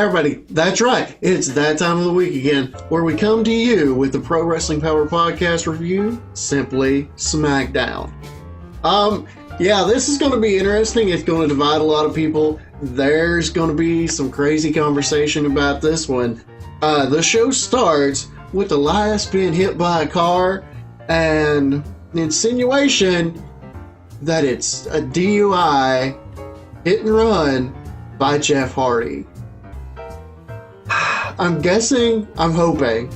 Everybody, that's right. It's that time of the week again, where we come to you with the Pro Wrestling Power Podcast review, Simply Smackdown. Yeah, this is going to be interesting. It's going to divide a lot of people. There's going to be some crazy conversation about this one. The show starts with Elias being hit by a car and an insinuation that it's a DUI hit and run by Jeff Hardy. I'm hoping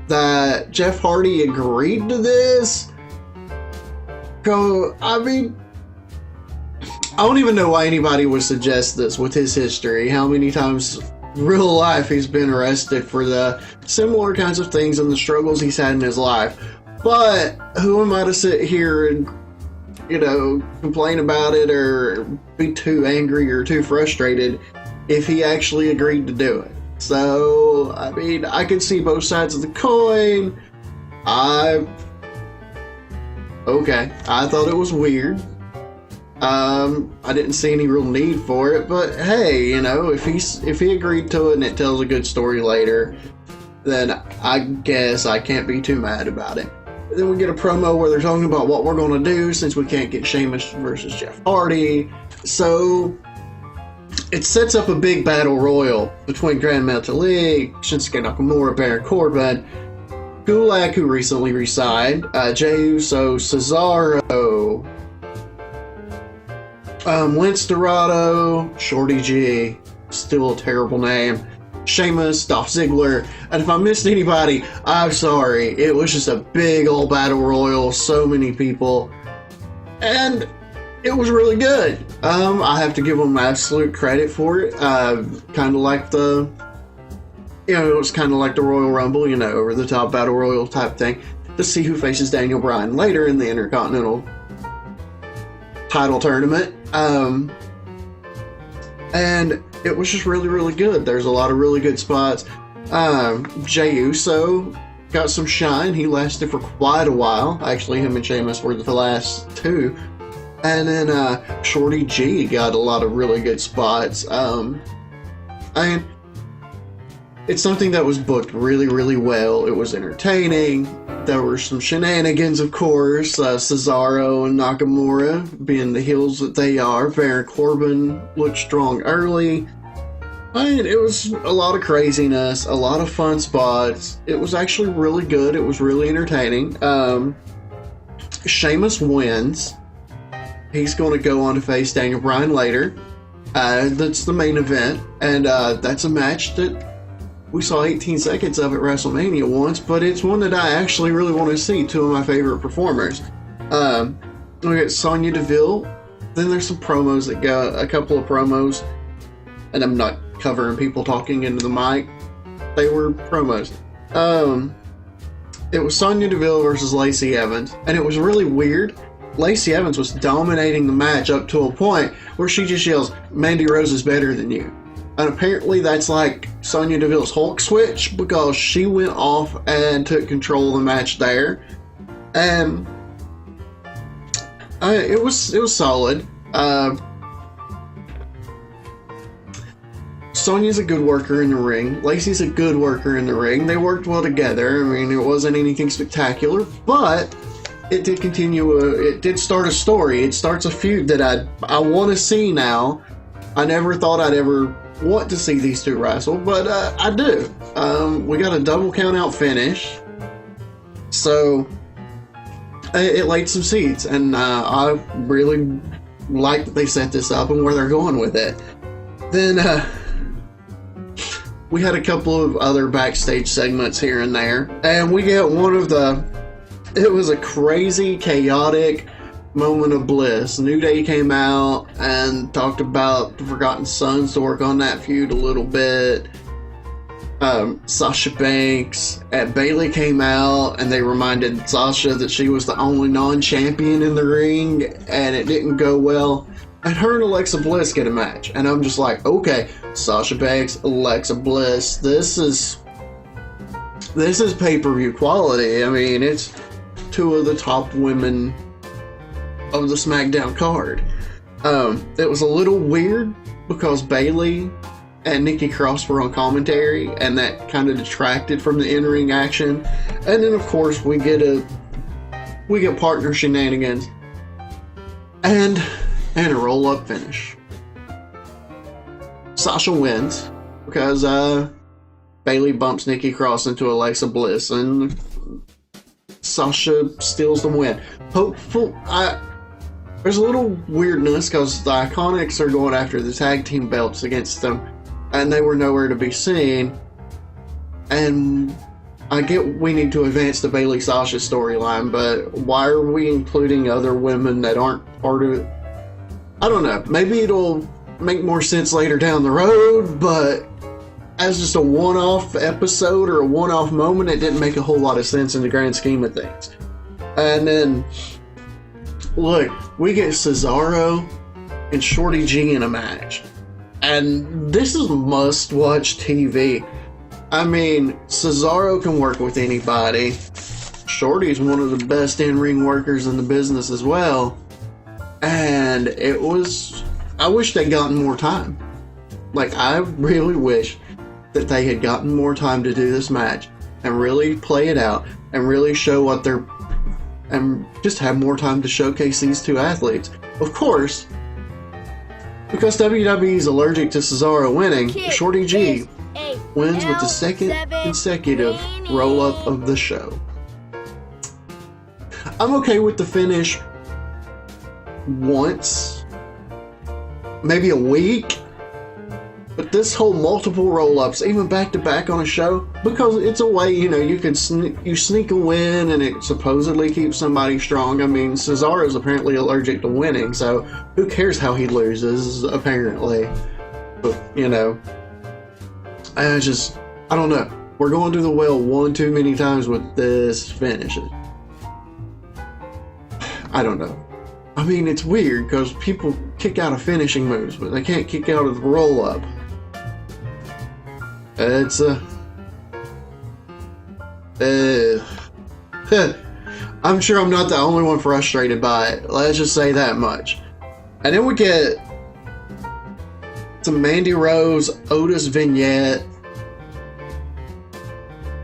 that Jeff Hardy agreed to this. I don't even know why anybody would suggest this with his history. How many times in real life he's been arrested for the similar kinds of things and the struggles he's had in his life. But who am I to sit here and, complain about it or be too angry or too frustrated if he actually agreed to do it? So, I can see both sides of the coin. I thought it was weird. I didn't see any real need for it, but hey, if he agreed to it and it tells a good story later, then I guess I can't be too mad about it. Then we get a promo where they're talking about what we're going to do since we can't get Sheamus versus Jeff Hardy. So it sets up a big battle royal between Grand Metalik, Shinsuke Nakamura, Baron Corbin, Gulak, who recently resigned, Jey Uso, Cesaro, Lince Dorado, Shorty G, still a terrible name, Sheamus, Dolph Ziggler, and if I missed anybody, I'm sorry. It was just a big old battle royal, so many people, and it was really good. I have to give them absolute credit for it. Kind of like it was kind of like the Royal Rumble, over the top battle royal type thing, to see who faces Daniel Bryan later in the Intercontinental title tournament. And it was just really, really good. There's a lot of really good spots. Jey Uso got some shine. He lasted for quite a while. Actually, him and Sheamus were the last two. And then Shorty G got a lot of really good spots. It's something that was booked really, really well. It was entertaining. There were some shenanigans, of course. Cesaro and Nakamura being the heels that they are. Baron Corbin looked strong early. It was a lot of craziness, a lot of fun spots. It was actually really good. It was really entertaining. Sheamus wins. He's going to go on to face Daniel Bryan later. That's the main event. And that's a match that we saw 18 seconds of at WrestleMania once, but it's one that I actually really want to see. Two of my favorite performers. We got Sonya Deville. Then there's some promos that go, a couple of promos, and I'm not covering people talking into the mic. They were promos. It was Sonya Deville versus Lacey Evans, and it was really weird. Lacey Evans was dominating the match up to a point where she just yells, "Mandy Rose is better than you." And apparently that's like Sonya Deville's Hulk switch, because she went off and took control of the match there. And it was solid. Sonya's a good worker in the ring. Lacey's a good worker in the ring. They worked well together. It wasn't anything spectacular, but it did it did start a story. It starts a feud that I want to see now. I never thought I'd ever want to see these two wrestle, but I do. We got a double count out finish, so it laid some seeds, and I really like that they set this up and where they're going with it. Then we had a couple of other backstage segments here and there, and we get it was a crazy, chaotic moment of bliss. New Day came out and talked about the Forgotten Sons to work on that feud a little bit. Sasha Banks and Bayley came out and they reminded Sasha that she was the only non-champion in the ring, and it didn't go well. And her and Alexa Bliss get a match, and I'm just like, okay, Sasha Banks, Alexa Bliss, this is pay-per-view quality. It's two of the top women of the SmackDown card. It was a little weird because Bayley and Nikki Cross were on commentary, and that kind of detracted from the in-ring action. And then, of course, we get partner shenanigans and a roll-up finish. Sasha wins because Bayley bumps Nikki Cross into Alexa Bliss, and Sasha steals the win. There's a little weirdness because the Iconics are going after the tag team belts against them, and they were nowhere to be seen. And I get we need to advance the Bayley Sasha storyline, but why are we including other women that aren't part of it? I don't know. Maybe it'll make more sense later down the road, but as just a one-off episode or a one-off moment, it didn't make a whole lot of sense in the grand scheme of things. And then, look, we get Cesaro and Shorty G in a match. And this is must-watch TV. I mean, Cesaro can work with anybody. Shorty's one of the best in-ring workers in the business as well. And I wish they'd gotten more time. Like, I really wish that they had gotten more time to do this match and really play it out and really show what they're, and just have more time to showcase these two athletes. Of course, because WWE is allergic to Cesaro winning, Shorty G wins with the second consecutive roll-up of the show. I'm okay with the finish once, maybe a week. But this whole multiple roll-ups, even back-to-back on a show, because it's a way, you can sneak a win and it supposedly keeps somebody strong. I mean, Cesaro's apparently allergic to winning, so who cares how he loses, apparently. But, I don't know. We're going to the well one too many times with this finish. I don't know. I mean, it's weird because people kick out of finishing moves, but they can't kick out of the roll-up. It's I'm sure I'm not the only one frustrated by it. Let's just say that much. And then we get some Mandy Rose, Otis vignette.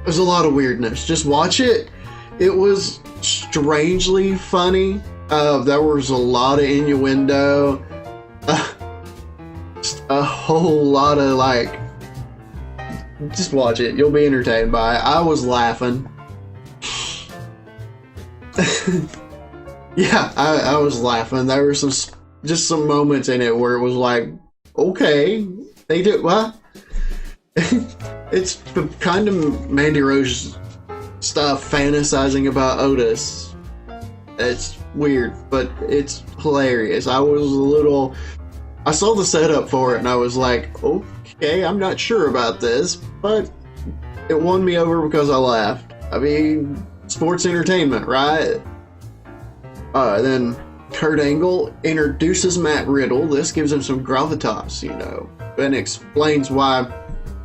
There's a lot of weirdness. Just watch it. It was strangely funny. There was a lot of innuendo. A whole lot of just watch it. You'll be entertained by it. I was laughing. Yeah, I was laughing. There were some moments in it where it was like, okay, they did what? It's kind of Mandy Rose stuff, fantasizing about Otis. It's weird, but it's hilarious. I saw the setup for it and I was like, okay, I'm not sure about this, but it won me over because I laughed. I mean, sports entertainment, right? Then Kurt Angle introduces Matt Riddle. This gives him some gravitas, and explains why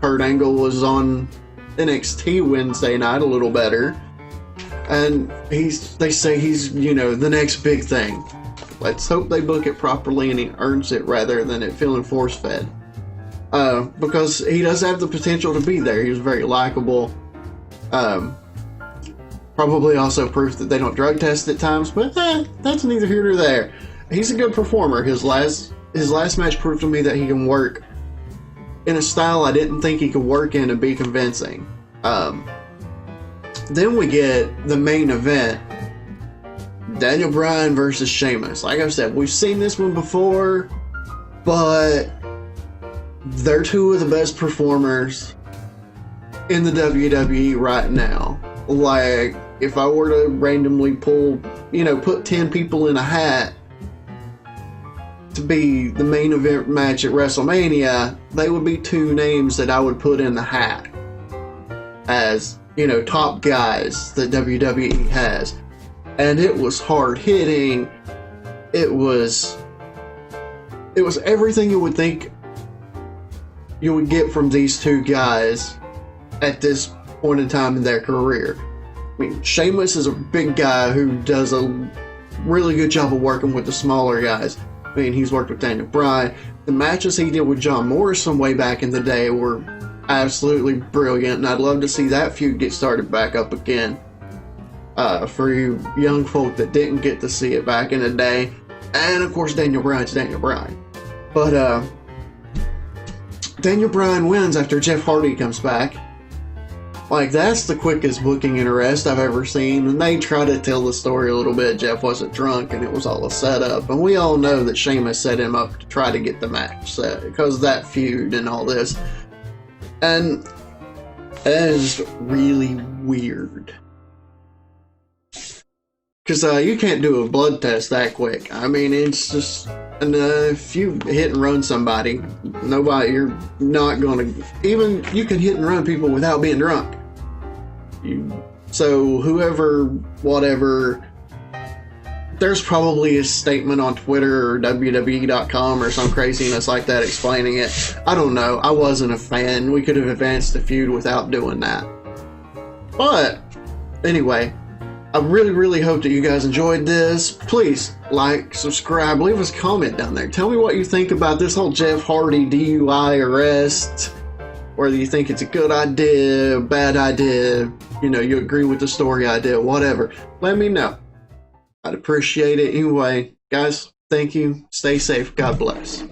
Kurt Angle was on NXT Wednesday night a little better. And they say he's, the next big thing. Let's hope they book it properly and he earns it rather than it feeling force-fed. Because he does have the potential to be there. He was very likable. Probably also proof that they don't drug test at times, but that's neither here nor there. He's a good performer. His last match proved to me that he can work in a style I didn't think he could work in and be convincing. Then we get the main event. Daniel Bryan versus Sheamus. Like I said, we've seen this one before, but they're two of the best performers in the WWE right now. Like, if I were to randomly put 10 people in a hat to be the main event match at WrestleMania, they would be two names that I would put in the hat as, top guys that WWE has. And it was hard hitting. It was everything you would think you would get from these two guys at this point in time in their career. I mean, Sheamus is a big guy who does a really good job of working with the smaller guys. I mean, he's worked with Daniel Bryan. The matches he did with John Morrison way back in the day were absolutely brilliant, and I'd love to see that feud get started back up again. For you young folk that didn't get to see it back in the day. And of course, Daniel Bryan's Daniel Bryan. But Daniel Bryan wins after Jeff Hardy comes back. Like, that's the quickest booking in a rest I've ever seen. And they try to tell the story a little bit. Jeff wasn't drunk and it was all a setup. And we all know that Sheamus set him up to try to get the match set because of that feud and all this. And that is really weird. Because you can't do a blood test that quick. I mean, it's just... And if you hit and run somebody, you're not going to... Even you can hit and run people without being drunk. So whoever, whatever... There's probably a statement on Twitter or WWE.com or some craziness like that explaining it. I don't know. I wasn't a fan. We could have advanced the feud without doing that. But, anyway... I really, really hope that you guys enjoyed this. Please like, subscribe, leave us a comment down there. Tell me what you think about this whole Jeff Hardy DUI arrest. Whether you think it's a good idea, bad idea, you agree with the story idea, whatever. Let me know. I'd appreciate it. Anyway, guys, thank you. Stay safe. God bless.